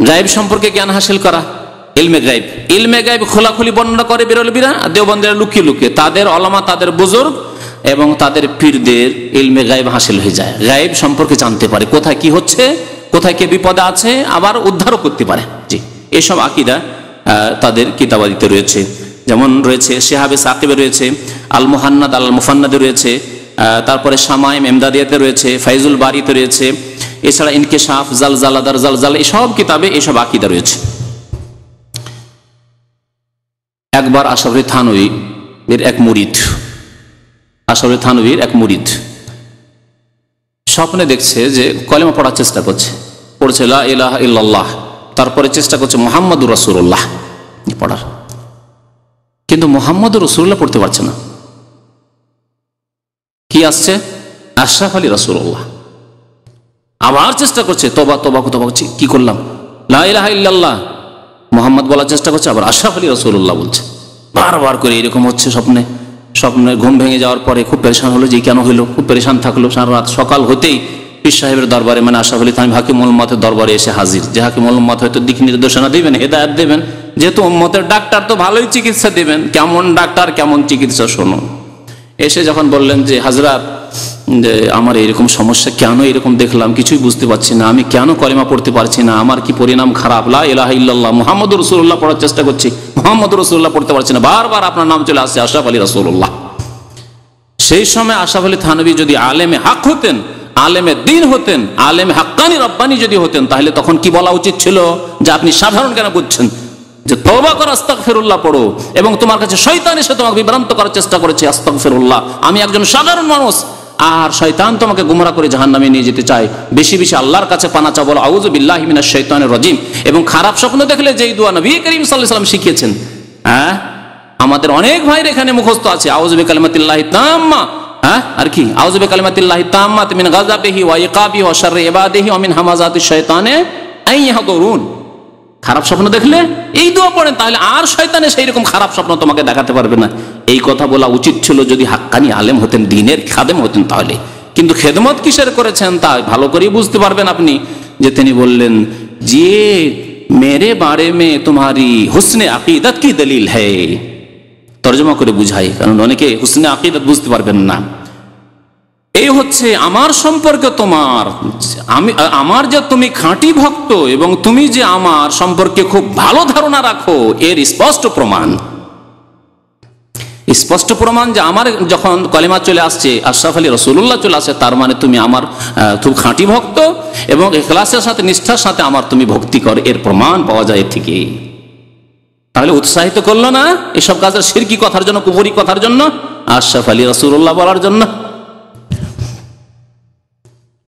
গায়েব সম্পর্কে জ্ঞান হাসিল করা, ইলমে গায়েব। ইলমে গায়েব খোলাখুলি বর্ণনা করে বেরলবিরা, দেওবন্দিরা লুকিয়ে লুকিয়ে। তাদের ওলামা, তাদের বুজুর্গ এবং তাদের পীরদের ইলমে গায়েব হাসিল হয়ে যায়, গায়েব সম্পর্কে জানতে পারে, কোথায় কি হচ্ছে, কোথায় কে বিপদে আছে, আবার উদ্ধারও করতে পারে। জি, এসব আকীদা তাদের কিতাবাদিতে রয়েছে। যেমন রয়েছে শিহাবে সাকিবে রয়েছে, আল মুহান্নাদ আল মুফান্নাদে রয়েছে, তারপরে শামাইম এমদাদিয়াতে রয়েছে, ফাইজুল বারিতে রয়েছে, এছাড়া ইনকিশাফ, জালজালাদার জালজাল, এসব কিতাবে এসব আকীদা রয়েছে। একবার আশরাফি থানভীর এক মুরিদ, আশরাফি থানভীর এক মুরিদ স্বপ্নে দেখছে যে কলেমা পড়ার চেষ্টা করছে, পড়ছে লা ইলাহা ইল্লাল্লাহ, তারপরে চেষ্টা করছে মুহাম্মাদুর রাসূলুল্লাহ পড়ার, কিন্তু মুহাম্মাদুর রাসূলুল্লাহ পড়তে পারছে না। কি আসছে? আশরাফ আলী রাসূলুল্লাহ। আবার চেষ্টা করছে, তওবা তওবা তওবা করছে, কি করলাম, লা ইলাহা ইল্লাল্লাহ মুহাম্মদ বলার চেষ্টা করছে, আবার আশরাফ আলী রাসূলুল্লাহ বলছে। বারবার করে এরকম হচ্ছে স্বপ্নে। স্বপ্নে ঘুম ভেঙে যাওয়ার পরে খুব পেরেশান হলো যে কেন হইলো, খুব পেরেশান থাকলো সারা রাত। সকাল হতেই পীর সাহেবের দরবারে, মানে আশরাফ আলী থানভী হাকিমুল উম্মতের দরবারে এসে হাজির। যে হাকিমুল উম্মত হয়তো দিক নির্দেশনা দিবেন, হেদায়েত দেবেন, যেহেতু উম্মতের ডাক্তার তো ভালোই চিকিৎসা দেবেন, কেমন ডাক্তার কেমন চিকিৎসা শোনো। এসে যখন বললেন যে হাজরাত, যে আমার এরকম সমস্যা, কেন এরকম দেখলাম, কিছুই বুঝতে পারছি না, আমি কেন কলেমা পড়তে পারছি না, আমার কি পরিণাম খারাপ, লা ইলাহা ইল্লাল্লাহ মুহাম্মাদুর রাসূলুল্লাহ পড়ার চেষ্টা করছি, মুহাম্মাদুর রাসূলুল্লাহ পড়তে পারছি না, বারবার আপনার নাম চলে আসছে আশরাফ আলী রাসূলুল্লাহ। সেই সময় আশরাফ আলী থানভী যদি আলেমে হক হতেন, আলেমে দ্বীন হতেন, আলেমে হাক্কানি রব্বানি যদি হতেন, তাহলে তখন কি বলা উচিত ছিল যে আপনি সাধারণ কেন বুঝছেন, যে তওবা করো, আস্তাগফিরুল্লাহ পড়ো, এবং তোমার কাছে শয়তান এসে তোমাকে বিভ্রান্ত করার চেষ্টা করেছে, আস্তাগফিরুল্লাহ, আমি একজন সাধারণ মানুষ আর শয়তান তোমাকে গুমরা করে জাহান্নামে নিয়ে যেতে চায়, বেশি বেশি আল্লাহর কাছে পানা চাও, বলো আউযু বিল্লাহি মিনাশ শাইতানির রাজিম। এবং খারাপ স্বপ্ন দেখলে যেই দোয়া নবী করিম সাল্লাল্লাহু আলাইহি ওয়াসাল্লাম শিখিয়েছেন, আমাদের অনেক ভাইয়ের এখানে মুখস্থ আছে, আউযু বিকালিমাতিল্লাহি তাম্মা, আর কি আউযু বিকালিমাতিল্লাহি তাম্মাতি মিন গাযাবিহি ওয়া ইকাবিহি ওয়া শাররি ইবাদিহি ওয়া মিন হামাযাতিশ শাইতানি আন ইয়াহদুরুন। খারাপ স্বপ্ন দেখলে এই দোয়া পড়েন, তাহলে আর শয়তানে সেই রকম খারাপ স্বপ্ন তোমাকে দেখাতে পারবে না। এই কথা বলা উচিত ছিল যদি হাক্কানি আলেম হতেন, দ্বীনের খাদেম হতেন তাহলে। কিন্তু খেদমত কিসের করেছেন তা ভালো করেই বুঝতে পারবেন আপনি, যে তিনি বললেন যে মেরে বারে মে তোমারি হুসনে আকিদত কি দলিল হ্যায়। তর্জমা করে বুঝাই, কারণ অনেকে হুসনে আকিদত বুঝতে পারবেন না। এই হচ্ছে আমার সম্পর্কে তোমার, আমার যে তুমি খাঁটি ভক্ত এবং তুমি যে আমার সম্পর্কে খুব ভালো ধারণা রাখো, এর স্পষ্ট প্রমাণ। স্পষ্ট প্রমাণ যে আমার যখন কলেমা চলে আসছে, আশরাফ আলী রাসূলুল্লাহ চলে আসছে, তার মানে তুমি আমার খুব খাঁটি ভক্ত এবং ইখলাসের সাথে, নিষ্ঠার সাথে আমার তুমি ভক্তি কর, এর প্রমাণ পাওয়া যায় এর থেকে। তাহলে উৎসাহিত করলো না এসব কাজের শিরকি কথার জন্য, কুফরি কথার জন্য, আশরাফ আলী রাসূলুল্লাহ বলার জন্য।